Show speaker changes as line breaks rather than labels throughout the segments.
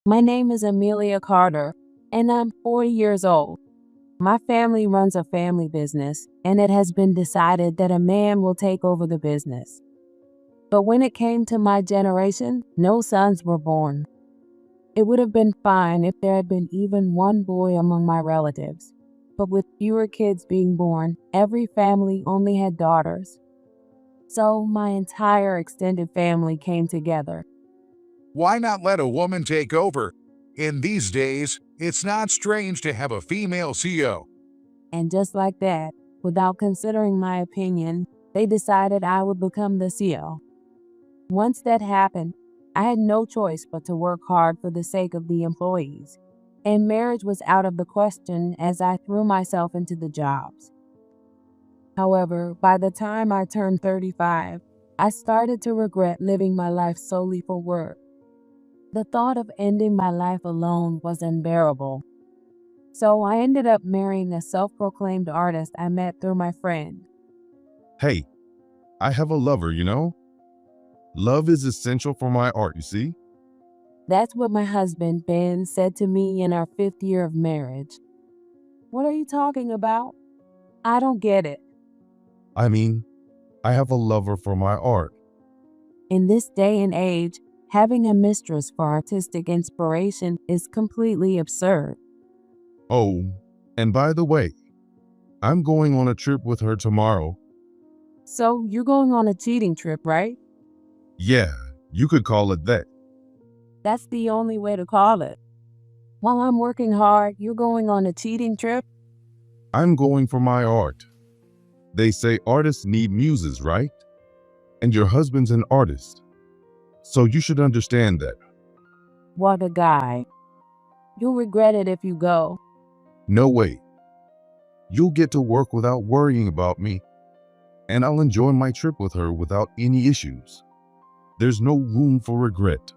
My name is Amelia Carter, and I'm 40 years old. My family runs a family business, and it has been decided that a man will take over the business. But when it came to my generation, no sons were born. It would have been fine if there had been even one boy among my relatives. But with fewer kids being born, every family only had daughters. So my entire extended family came together.
Why not let a woman take over? In these days, it's not strange to have a female CEO.
And just like that, without considering my opinion, they decided I would become the CEO. Once that happened, I had no choice but to work hard for the sake of the employees. And marriage was out of the question as I threw myself into the jobs. However, by the time I turned 35, I started to regret living my life solely for work. The thought of ending my life alone was unbearable. So I ended up marrying a self-proclaimed artist I met through my friend.
Hey, I have a lover, you know? Love is essential for my art, you see?
That's what my husband, Ben, said to me in our 5th year of marriage. What are you talking about? I don't get it.
I mean, I have a lover for my art.
In this day and age, having a mistress for artistic inspiration is completely absurd.
Oh, and by the way, I'm going on a trip with her tomorrow.
So you're going on a cheating trip, right?
Yeah, you could call it that.
That's the only way to call it. While I'm working hard, you're going on a cheating trip?
I'm going for my art. They say artists need muses, right? And your husband's an artist. So you should understand that.
What a guy. You'll regret it if you go.
No way. You'll get to work without worrying about me, and I'll enjoy my trip with her without any issues. There's no room for regret.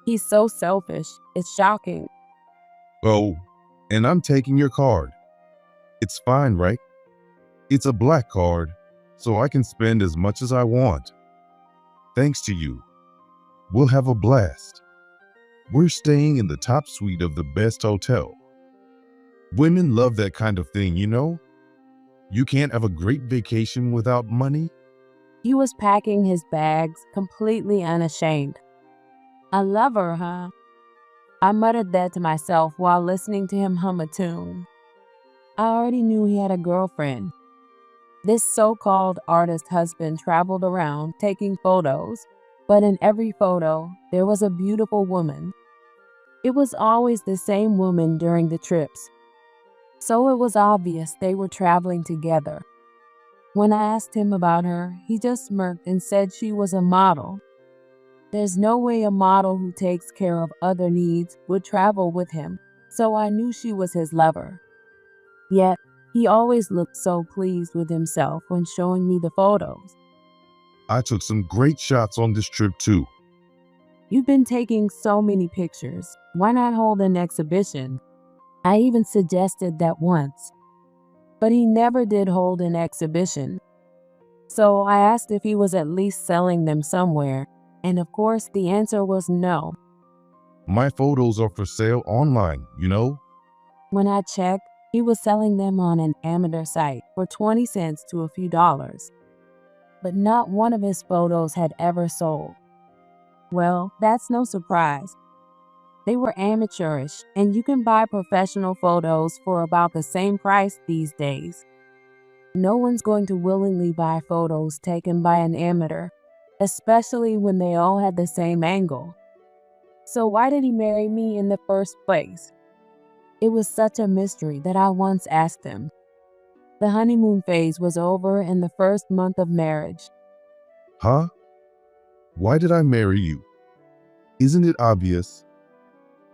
He's so selfish. It's shocking.
Oh, and I'm taking your card. It's fine, right? It's a black card, so I can spend as much as I want. Thanks to you. We'll have a blast. We're staying in the top suite of the best hotel. Women love that kind of thing, you know? You can't have a great vacation without money.
He was packing his bags, completely unashamed. A lover, huh? I muttered that to myself while listening to him hum a tune. I already knew he had a girlfriend. This so-called artist husband traveled around taking photos, but in every photo, there was a beautiful woman. It was always the same woman during the trips, so it was obvious they were traveling together. When I asked him about her, he just smirked and said she was a model. There's no way a model who takes care of other needs would travel with him, so I knew she was his lover. Yet, he always looked so pleased with himself when showing me the photos.
I took some great shots on this trip too.
You've been taking so many pictures. Why not hold an exhibition? I even suggested that once. But he never did hold an exhibition. So I asked if he was at least selling them somewhere, and of course the answer was no.
My photos are for sale online, you know?
When I checked, he was selling them on an amateur site for 20 cents to a few dollars. But not one of his photos had ever sold. Well, that's no surprise. They were amateurish, and you can buy professional photos for about the same price these days. No one's going to willingly buy photos taken by an amateur, especially when they all had the same angle. So why did he marry me in the first place? It was such a mystery that I once asked him. The honeymoon phase was over in the first month of marriage.
Huh? Why did I marry you? Isn't it obvious?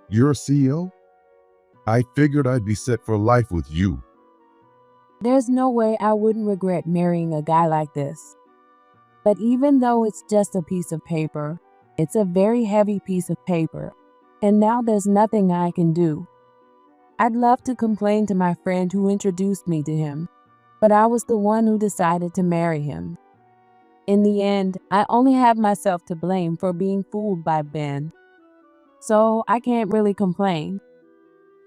You're a CEO? I figured I'd be set for life with you.
There's no way I wouldn't regret marrying a guy like this. But even though it's just a piece of paper, it's a very heavy piece of paper, and now there's nothing I can do. I'd love to complain to my friend who introduced me to him, but I was the one who decided to marry him. In the end, I only have myself to blame for being fooled by Ben. so I can't really complain.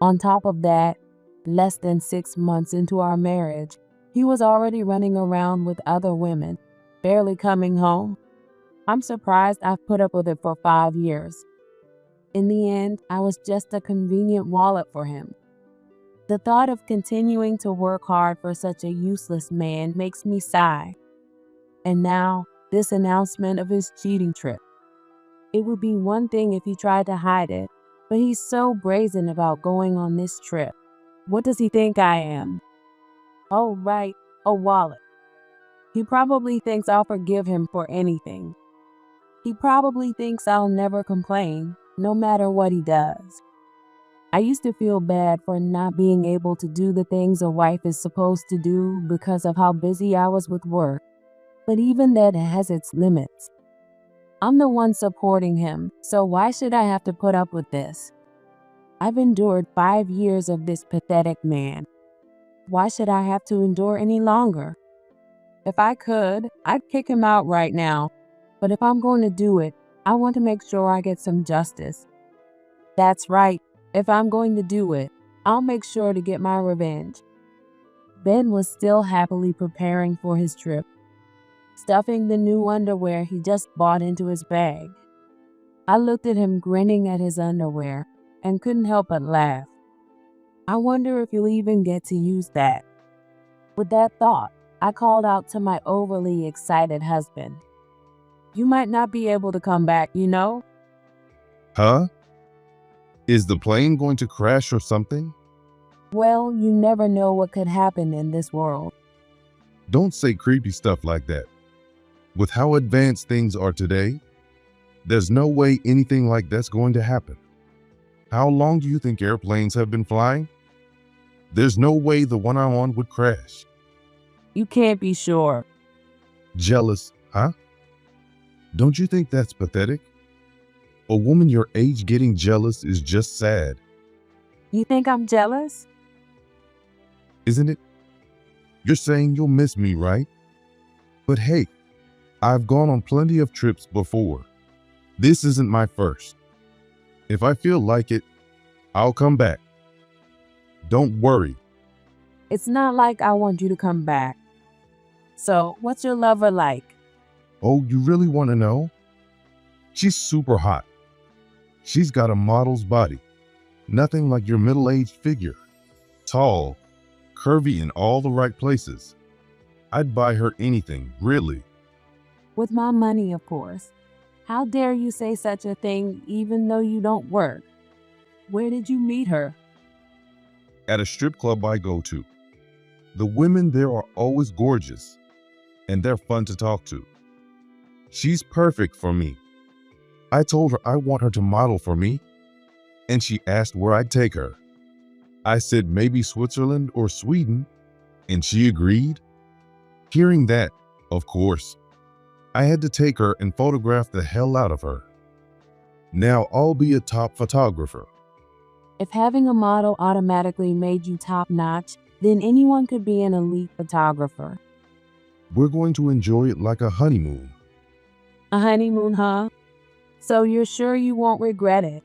On top of that, less than 6 months into our marriage, he was already running around with other women, barely coming home. I'm surprised I've put up with it for 5 years. In the end, I was just a convenient wallet for him. The thought of continuing to work hard for such a useless man makes me sigh. And now, this announcement of his cheating trip. It would be one thing if he tried to hide it, but he's so brazen about going on this trip. What does he think I am? Oh, right, a wallet. He probably thinks I'll forgive him for anything. He probably thinks I'll never complain, no matter what he does. I used to feel bad for not being able to do the things a wife is supposed to do because of how busy I was with work, but even that has its limits. I'm the one supporting him, so why should I have to put up with this? I've endured 5 years of this pathetic man. Why should I have to endure any longer? If I could, I'd kick him out right now. But if I'm going to do it, I want to make sure I get some justice. That's right. If I'm going to do it, I'll make sure to get my revenge. Ben was still happily preparing for his trip, stuffing the new underwear he just bought into his bag. I looked at him grinning at his underwear and couldn't help but laugh. I wonder if he'll even get to use that. With that thought, I called out to my overly excited husband. You might not be able to come back, you know?
Huh? Is the plane going to crash or something?
Well, you never know what could happen in this world.
Don't say creepy stuff like that. With how advanced things are today, there's no way anything like that's going to happen. How long do you think airplanes have been flying? There's no way the one I'm on would crash.
You can't be sure.
Jealous, huh? Don't you think that's pathetic? A woman your age getting jealous is just sad,
You think I'm jealous?
isn't it? You're saying you'll miss me, right? But hey, I've gone on plenty of trips before. This isn't my first. If I feel like it, I'll come back. Don't worry.
It's not like I want you to come back. So, what's your lover like?
Oh, you really want to know? She's super hot. She's got a model's body. Nothing like your middle-aged figure. Tall, curvy in all the right places. I'd buy her anything, really.
With my money, of course. How dare you say such a thing even though you don't work? Where did you meet her?
At a strip club I go to. The women there are always gorgeous, and they're fun to talk to. She's perfect for me. I told her I want her to model for me, and she asked where I'd take her. I said maybe Switzerland or Sweden, and she agreed. Hearing that, of course, I had to take her and photograph the hell out of her. Now I'll be a top photographer.
If having a model automatically made you top-notch, then anyone could be an elite photographer.
We're going to enjoy it like a honeymoon.
A honeymoon, huh? So you're sure you won't regret it?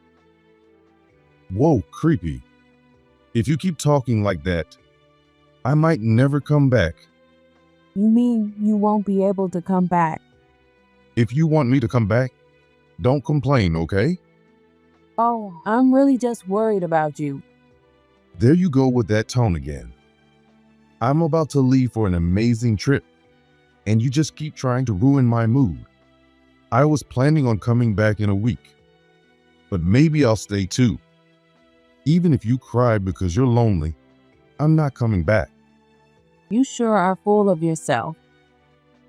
Whoa, creepy. If you keep talking like that, I might never come back.
You mean you won't be able to come back?
If you want me to come back, don't complain, okay?
Oh, I'm really just worried about you.
There you go with that tone again. I'm about to leave for an amazing trip, and you just keep trying to ruin my mood. I was planning on coming back in a week, but maybe I'll stay too. Even if you cry because you're lonely, I'm not coming back.
You sure are full of yourself.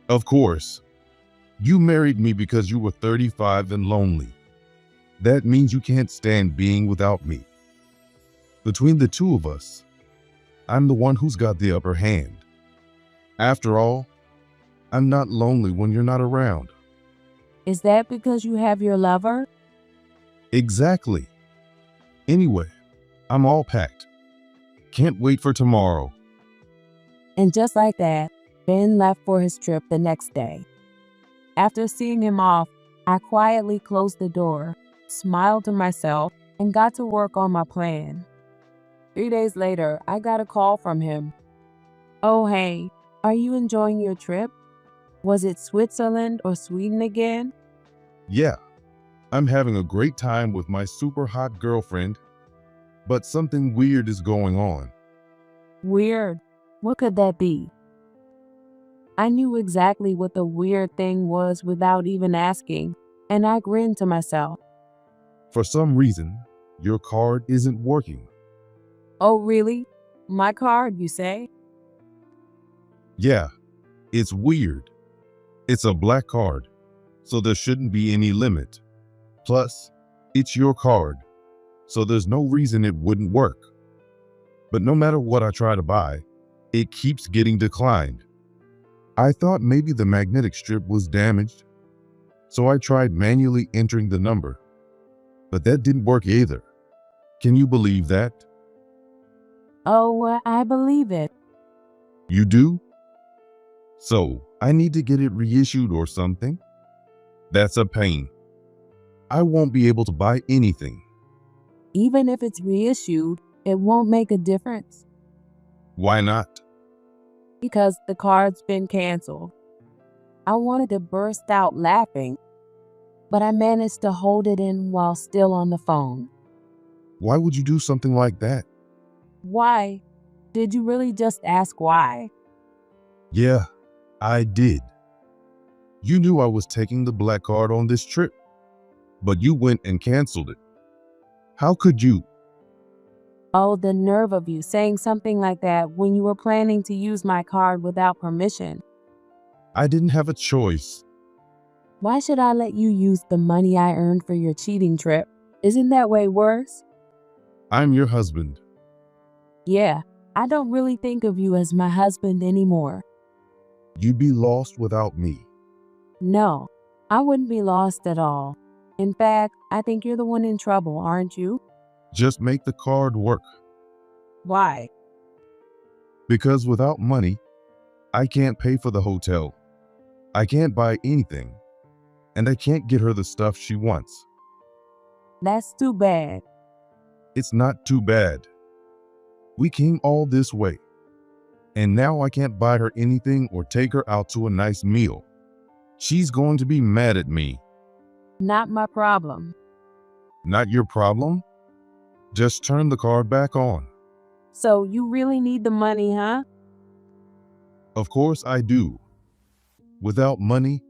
Of course. You married me because you were 35 and lonely. That means you can't stand being without me. Between the two of us, I'm the one who's got the upper hand. After all, I'm not lonely when you're not around.
Is that because you have your lover?
Exactly. Anyway, I'm all packed. Can't wait for tomorrow.
And just like that, Ben left for his trip the next day. After seeing him off, I quietly closed the door smiled to myself, and got to work on my plan. 3 days later, I got a call from him. "Oh, hey, are you enjoying your trip? Was it Switzerland or Sweden again?"
Yeah, I'm having a great time with my super hot girlfriend, but something weird is going on.
Weird. What could that be? I knew exactly what the weird thing was without even asking, and I grinned to myself.
For some reason, your card isn't working.
"Oh, really? My card, you say?"
Yeah, it's weird. It's a black card, so there shouldn't be any limit. Plus, it's your card, so there's no reason it wouldn't work. But no matter what I try to buy, it keeps getting declined. I thought maybe the magnetic strip was damaged, so I tried manually entering the number, but that didn't work either. Can you believe that?
"Oh, I believe it."
You do? So, I need to get it reissued or something? That's a pain. I won't be able to buy anything.
Even if it's reissued, it won't make a difference
Why not?
because the card's been canceled. I wanted to burst out laughing, but I managed to hold it in while still on the phone.
Why would you do something like that?
Why? Did you really just ask why?
Yeah, I did. You knew I was taking the black card on this trip, but you went and canceled it. How could you?
Oh, the nerve of you saying something like that when you were planning to use my card without permission.
I didn't have a choice.
Why should I let you use the money I earned for your cheating trip? Isn't that way worse?
I'm your husband.
Yeah, I don't really think of you as my husband anymore.
You'd be lost without me.
No, I wouldn't be lost at all. In fact, I think you're the one in trouble, aren't you?
Just make the card work.
Why?
Because without money, I can't pay for the hotel. I can't buy anything. And I can't get her the stuff she wants.
That's too bad.
It's not too bad. We came all this way. And now I can't buy her anything or take her out to a nice meal. She's going to be mad at me.
Not my problem.
Not your problem? Just turn the card back on.
So you really need the money, huh?
Of course I do. Without money,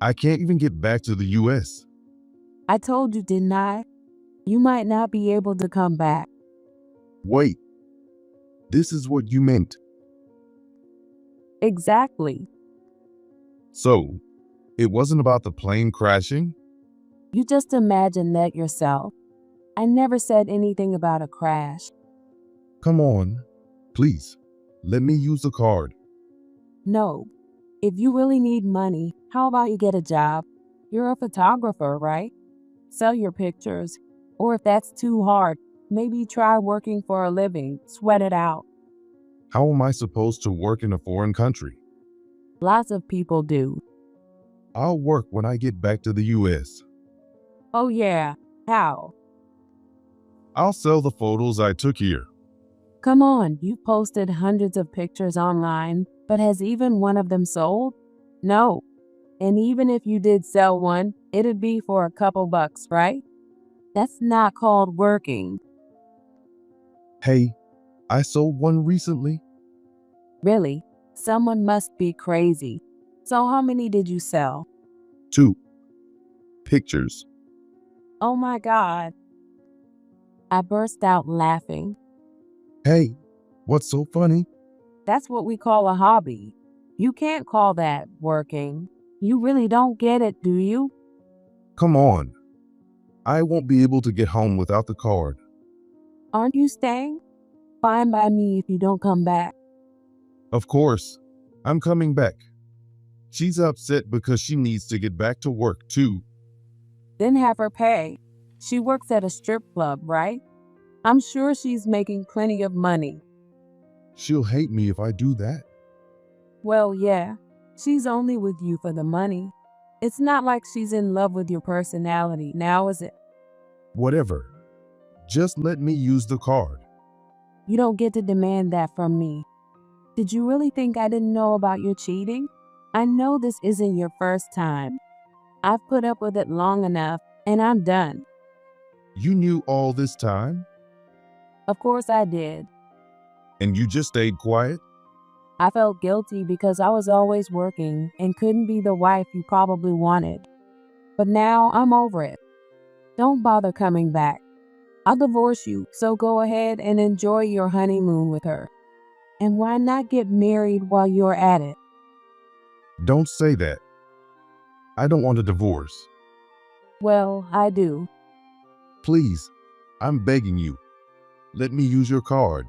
I can't even get back to the US.
I told you, didn't I? You might not be able to come back.
Wait. This is what you meant.
Exactly.
So, it wasn't about the plane crashing?
You just imagine that yourself. I never said anything about a crash.
Come on. Please, let me use the card.
No. If you really need money, how about you get a job? You're a photographer, right? Sell your pictures. Or if that's too hard, maybe try working for a living. Sweat it out.
How am I supposed to work in a foreign country?
Lots of people do.
I'll work when I get back to the US.
Oh yeah, how?
I'll sell the photos I took here.
Come on, you've posted hundreds of pictures online, but has even one of them sold? No. And even if you did sell one, it'd be for a couple bucks, right? That's not called working.
Hey, I sold one recently.
Really? Someone must be crazy. So how many did you sell?
2 pictures.
Oh my God. I burst out laughing.
Hey, what's so funny?
That's what we call a hobby. You can't call that working. You really don't get it, do you?
Come on. I won't be able to get home without the card.
Aren't you staying? Fine by me if you don't come back.
Of course, I'm coming back. She's upset because she needs to get back to work too.
Then have her pay. She works at a strip club, right? I'm sure she's making plenty of money.
She'll hate me if I do that.
Well, yeah, she's only with you for the money. It's not like she's in love with your personality, now is it?
Whatever. Just let me use the card.
You don't get to demand that from me. Did you really think I didn't know about your cheating? I know this isn't your first time. I've put up with it long enough, and I'm done.
You knew all this time,
Of course I did.
and you just stayed quiet?
I felt guilty because I was always working and couldn't be the wife you probably wanted. But now I'm over it. Don't bother coming back. I'll divorce you, so go ahead and enjoy your honeymoon with her. And why not get married while you're at it?
Don't say that. I don't want a divorce.
Well, I do.
Please, I'm begging you. Let me use your card.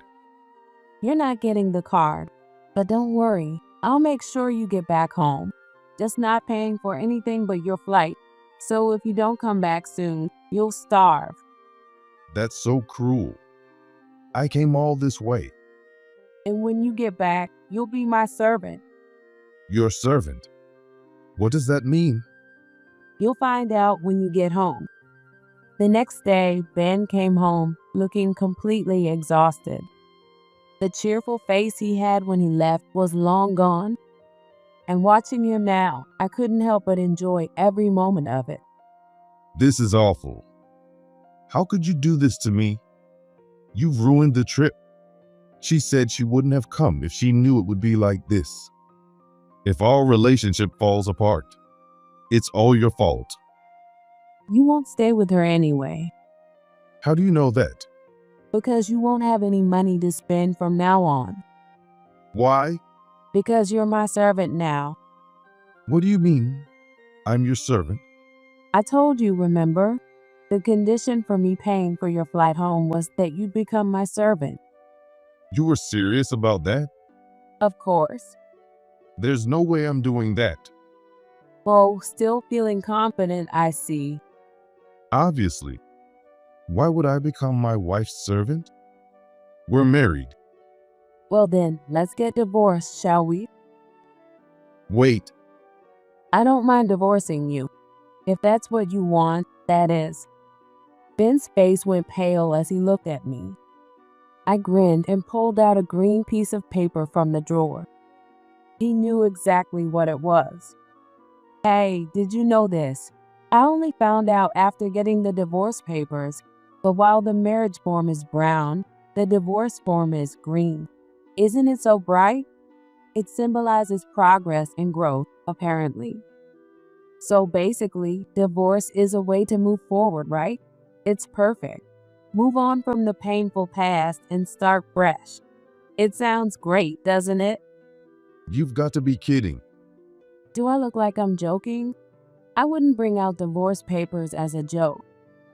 You're not getting the card, but don't worry. I'll make sure you get back home. Just not paying for anything but your flight. So if you don't come back soon, you'll starve.
That's so cruel. I came all this way.
And when you get back, you'll be my servant.
Your servant. What does that mean?
You'll find out when you get home. The next day, Ben came home looking completely exhausted. The cheerful face he had when he left was long gone. And watching him now, I couldn't help but enjoy every moment of it.
This is awful. How could you do this to me? You've ruined the trip. She said she wouldn't have come if she knew it would be like this. If our relationship falls apart, it's all your fault.
You won't stay with her anyway,
How do you know that?
because you won't have any money to spend from now on.
Why?
Because you're my servant now.
What do you mean? I'm your servant.
I told you, remember? The condition for me paying for your flight home was that you'd become my servant.
You were serious about that?
Of course.
There's no way I'm doing that.
Well, still feeling confident, I see.
Obviously. Why would I become my wife's servant? We're married.
Well then, let's get divorced, shall we?
Wait,
I don't mind divorcing you. If that's what you want, that is. Ben's face went pale as he looked at me. I grinned and pulled out a green piece of paper from the drawer. He knew exactly what it was. Hey, did you know this? I only found out after getting the divorce papers, but while the marriage form is brown, the divorce form is green. Isn't it so bright? It symbolizes progress and growth, apparently. So basically, divorce is a way to move forward, right? It's perfect. Move on from the painful past and start fresh. It sounds great, doesn't it?
you've got to be kidding.
Do I look like I'm joking? I wouldn't bring out divorce papers as a joke.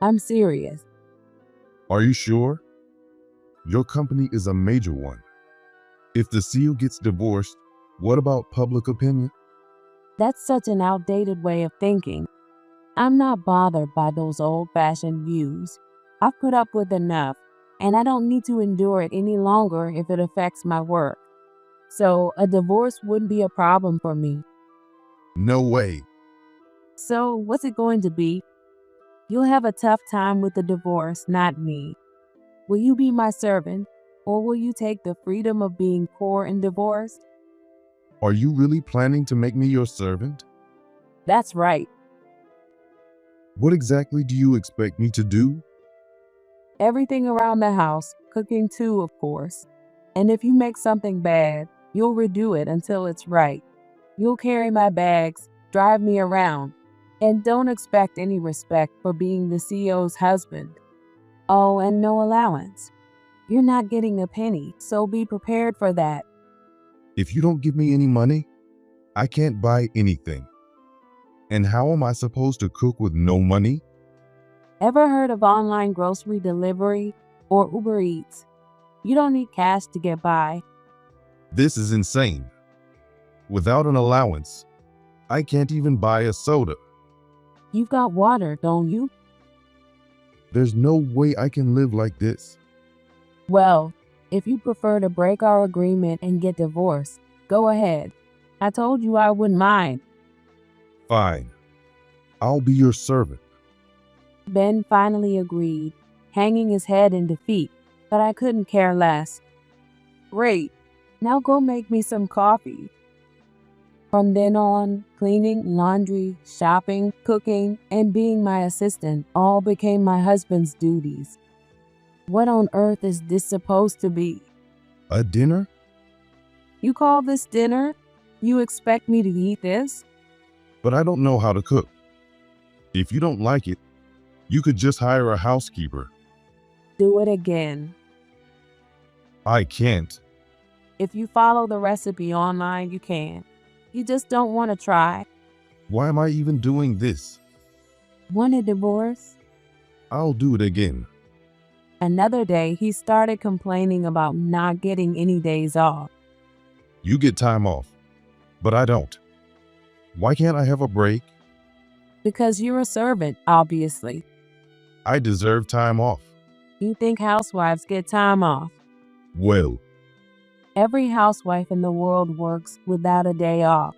I'm serious.
Are you sure? Your company is a major one. If the CEO gets divorced, what about public opinion?
That's such an outdated way of thinking. I'm not bothered by those old-fashioned views. I've put up with enough, and I don't need to endure it any longer if it affects my work. So a divorce wouldn't be a problem for me.
No way.
So what's it going to be? You'll have a tough time with the divorce, not me. Will you be my servant, or will you take the freedom of being poor and divorced?
Are you really planning to make me your servant?
That's right.
What exactly do you expect me to do?
Everything around the house, cooking too, of course. And if you make something bad, you'll redo it until it's right. You'll carry my bags, drive me around, and don't expect any respect for being the CEO's husband. Oh, and no allowance. You're not getting a penny, so be prepared for that.
If you don't give me any money, I can't buy anything. And how am I supposed to cook with no money?
Ever heard of online grocery delivery or Uber Eats? You don't need cash to get by.
This is insane. Without an allowance, I can't even buy a soda.
You've got water, don't you?
There's no way I can live like this.
Well, if you prefer to break our agreement and get divorced, go ahead. I told you I wouldn't mind.
Fine. I'll be your servant.
Ben finally agreed, hanging his head in defeat, but I couldn't care less. Great, now go make me some coffee. From then on, cleaning, laundry, shopping, cooking, and being my assistant all became my husband's duties. What on earth is this supposed to be?
A dinner?
You call this dinner? You expect me to eat this?
But I don't know how to cook. If you don't like it, you could just hire a housekeeper.
Do it again.
I can't.
If you follow the recipe online, you can. You just don't want to try.
Why am I even doing this?
Want a divorce?
I'll do it again.
Another day, he started complaining about not getting any days off.
You get time off, but I don't. Why can't I have a break?
Because you're a servant, obviously.
I deserve time off.
You think housewives get time off?
Well,
Every housewife in the world works without a day off.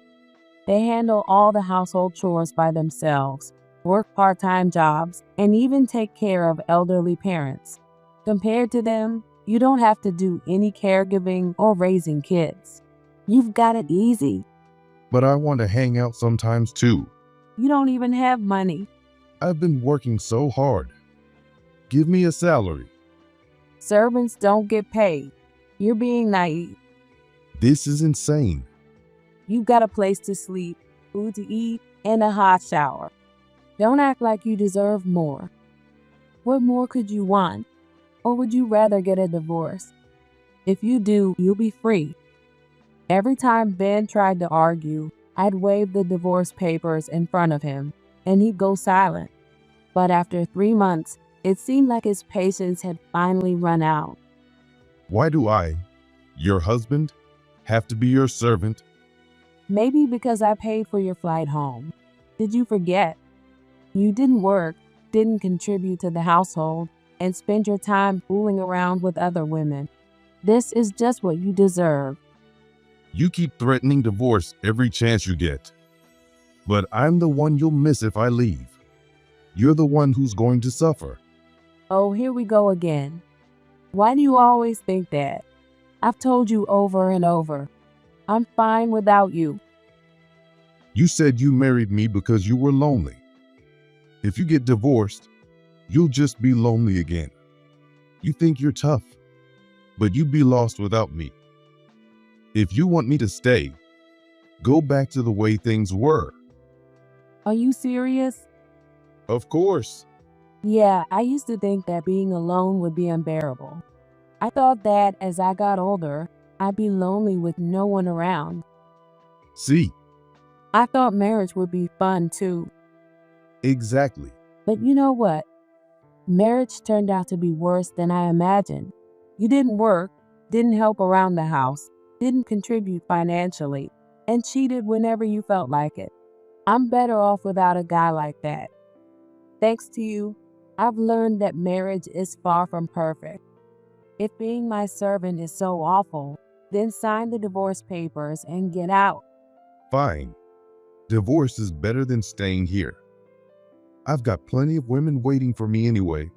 They handle all the household chores by themselves, work part-time jobs, and even take care of elderly parents. Compared to them, you don't have to do any caregiving or raising kids. You've got it easy.
but I want to hang out sometimes too.
You don't even have money.
I've been working so hard. Give me a salary.
Servants don't get paid. You're being naive.
This is insane.
You've got a place to sleep, food to eat, and a hot shower. Don't act like you deserve more. What more could you want? Or would you rather get a divorce? If you do, you'll be free. Every time Ben tried to argue, I'd wave the divorce papers in front of him, and he'd go silent. But after 3 months, it seemed like his patience had finally run out.
Why do I, your husband, have to be your servant?
Maybe because I paid for your flight home. Did you forget? You didn't work, didn't contribute to the household, and spend your time fooling around with other women. This is just what you deserve.
You keep threatening divorce every chance you get. But I'm the one you'll miss if I leave. You're the one who's going to suffer.
Oh, here we go again. Why do you always think that? I've told you over and over. I'm fine without you.
You said you married me because you were lonely. If you get divorced, you'll just be lonely again. You think you're tough, but you'd be lost without me. If you want me to stay, go back to the way things were.
Are you serious?
Of course.
Yeah, I used to think that being alone would be unbearable. I thought that as I got older, I'd be lonely with no one around.
See,
I thought marriage would be fun too.
exactly.
But you know what? Marriage turned out to be worse than I imagined. You didn't work, didn't help around the house, didn't contribute financially, and cheated whenever you felt like it. I'm better off without a guy like that. Thanks to you, I've learned that marriage is far from perfect. If being my servant is so awful, then sign the divorce papers and get out.
Fine. Divorce is better than staying here. I've got plenty of women waiting for me anyway,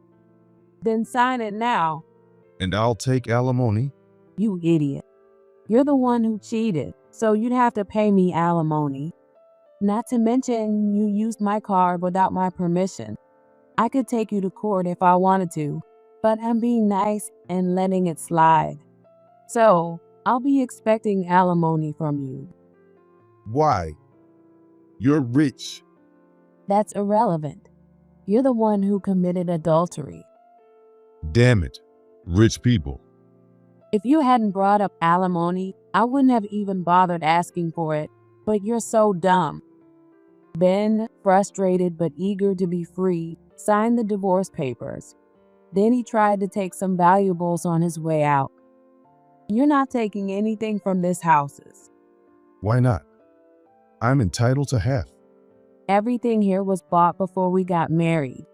Then sign it now.
and I'll take alimony.
You idiot. You're the one who cheated, so you'd have to pay me alimony. Not to mention, you used my card without my permission. I could take you to court if I wanted to, but I'm being nice and letting it slide. So, I'll be expecting alimony from you.
Why? You're rich.
That's irrelevant. You're the one who committed adultery.
Damn it. Rich people.
If you hadn't brought up alimony, I wouldn't have even bothered asking for it, but you're so dumb. Ben, frustrated but eager to be free, signed the divorce papers. Then he tried to take some valuables on his way out. You're not taking anything from this houses.
Why not? I'm entitled to half.
Everything here was bought before we got married.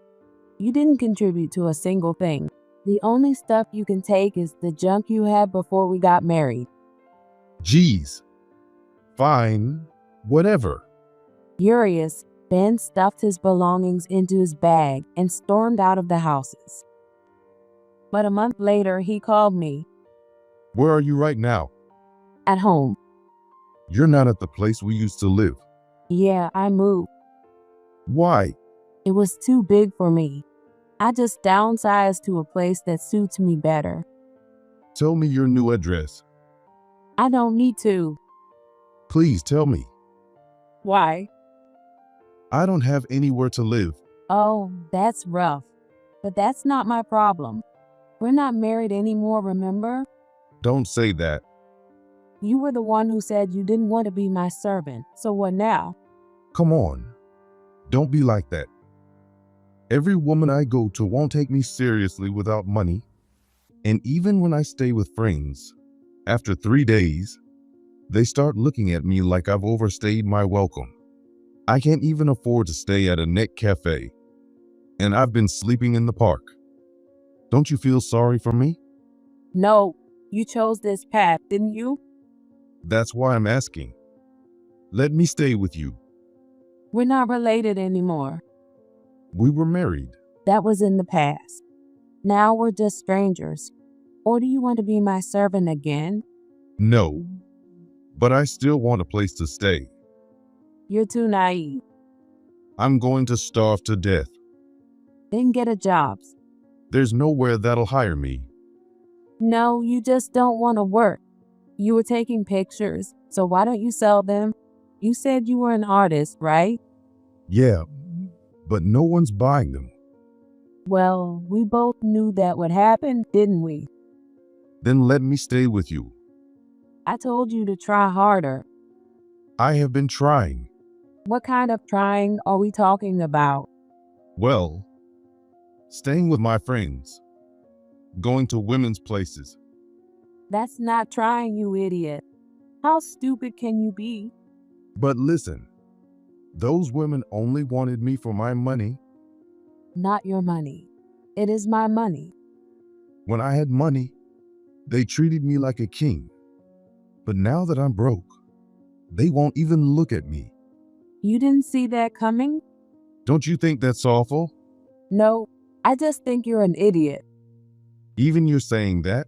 You didn't contribute to a single thing. The only stuff you can take is the junk you had before we got married.
Geez. Fine. Whatever.
Furious, Ben stuffed his belongings into his bag and stormed out of the houses. But a month later, he called me.
Where are you right now?
At home.
You're not at the place we used to live.
Yeah, I moved.
Why?
It was too big for me. I just downsized to a place that suits me better.
Tell me your new address.
I don't need to.
Please tell me.
Why?
I don't have anywhere to live.
Oh, that's rough. But that's not my problem. We're not married anymore, remember?
Don't say that.
You were the one who said you didn't want to be my servant. So what now?
Come on. Don't be like that. Every woman I go to won't take me seriously without money. And even when I stay with friends, after 3 days, they start looking at me like I've overstayed my welcome. I can't even afford to stay at a net cafe, and I've been sleeping in the park. Don't you feel sorry for me?
No, you chose this path, didn't you?
That's why I'm asking. Let me stay with you.
We're not related anymore.
We were married.
That was in the past. Now we're just strangers. Or do you want to be my servant again?
No, but I still want a place to stay.
You're too naive.
I'm going to starve to death.
Then get a job.
There's nowhere that'll hire me.
No, you just don't want to work. You were taking pictures, so why don't you sell them? You said you were an artist, right?
Yeah, but no one's buying them.
Well, we both knew that would happen, didn't we?
Then let me stay with you.
I told you to try harder.
I have been trying.
What kind of trying are we talking about?
Well, staying with my friends, going to women's places.
That's not trying, you idiot. How stupid can you be?
But listen, those women only wanted me for my money.
Not your money. It is my money.
When I had money, they treated me like a king. But now that I'm broke, they won't even look at me.
You didn't see that coming?
Don't you think that's awful?
No, I just think you're an idiot.
Even you're saying that?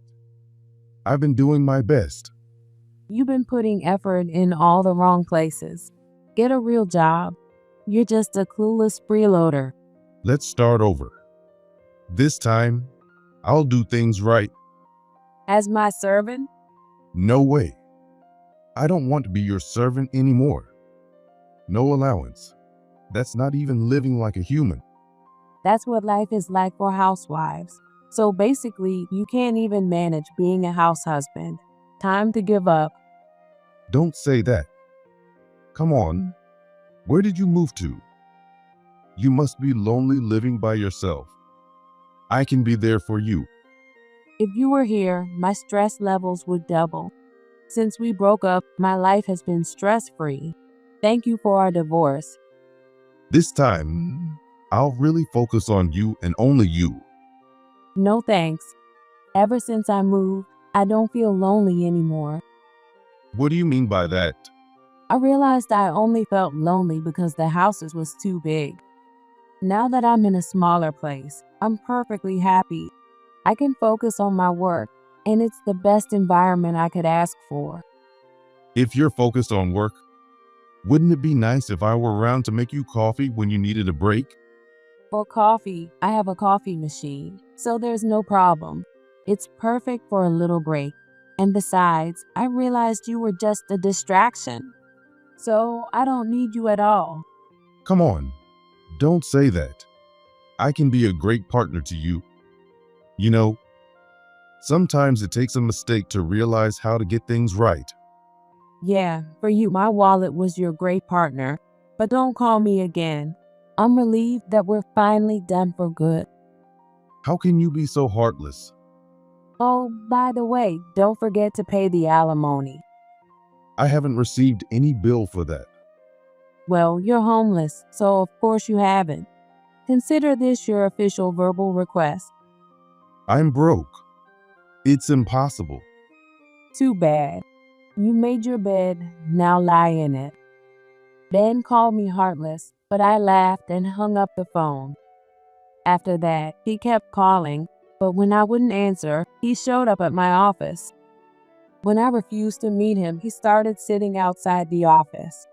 I've been doing my best.
You've been putting effort in all the wrong places. Get a real job. You're just a clueless freeloader.
Let's start over. This time, I'll do things right.
As my servant?
No way. I don't want to be your servant anymore. No allowance. That's not even living like a human.
That's what life is like for housewives. So basically, you can't even manage being a house husband. Time to give up.
Don't say that. Come on. Where did you move to? You must be lonely living by yourself. I can be there for you.
If you were here, my stress levels would double. Since we broke up, my life has been stress-free. Thank you for our divorce.
This time, I'll really focus on you and only you.
No thanks. Ever since I moved, I don't feel lonely anymore.
What do you mean by that?
I realized I only felt lonely because the houses was too big. Now that I'm in a smaller place, I'm perfectly happy. I can focus on my work, and it's the best environment I could ask for.
If you're focused on work, wouldn't it be nice if I were around to make you coffee when you needed a break?
For coffee, I have a coffee machine, so there's no problem. It's perfect for a little break. And besides, I realized you were just a distraction. So I don't need you at all.
Come on, don't say that. I can be a great partner to you. You know, sometimes it takes a mistake to realize how to get things right.
Yeah, for you, my wallet was your great partner. But don't call me again. I'm relieved that we're finally done for good.
How can you be so heartless?
Oh, by the way, don't forget to pay the alimony.
I haven't received any bill for that.
Well, you're homeless, so of course you haven't. Consider this your official verbal request.
I'm broke. It's impossible.
Too bad. You made your bed, now lie in it. Ben called me heartless, but I laughed and hung up the phone. After that, he kept calling, but when I wouldn't answer, he showed up at my office. When I refused to meet him, he started sitting outside the office.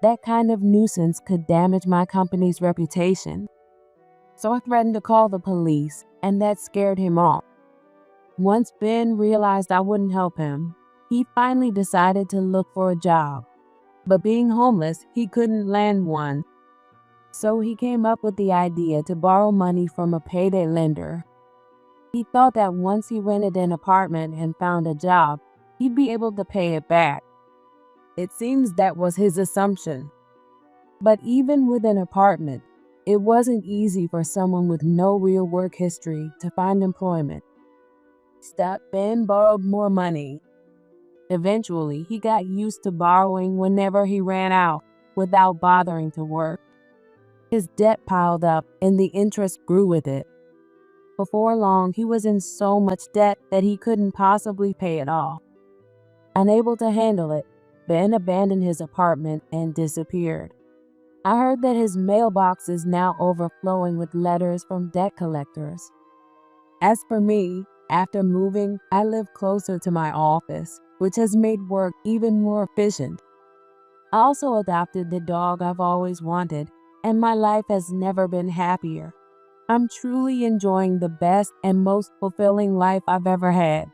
That kind of nuisance could damage my company's reputation. So I threatened to call the police, and that scared him off. Once Ben realized I wouldn't help him, he finally decided to look for a job. But being homeless, he couldn't land one. So he came up with the idea to borrow money from a payday lender. He thought that once he rented an apartment and found a job, he'd be able to pay it back. It seems that was his assumption. But even with an apartment, it wasn't easy for someone with no real work history to find employment. Ben borrowed more money. Eventually, he got used to borrowing whenever he ran out without bothering to work. His debt piled up and the interest grew with it. Before long, he was in so much debt that he couldn't possibly pay it off. Unable to handle it, Ben abandoned his apartment and disappeared. I heard that his mailbox is now overflowing with letters from debt collectors. As for me, after moving, I live closer to my office, which has made work even more efficient. I also adopted the dog I've always wanted, and my life has never been happier. I'm truly enjoying the best and most fulfilling life I've ever had.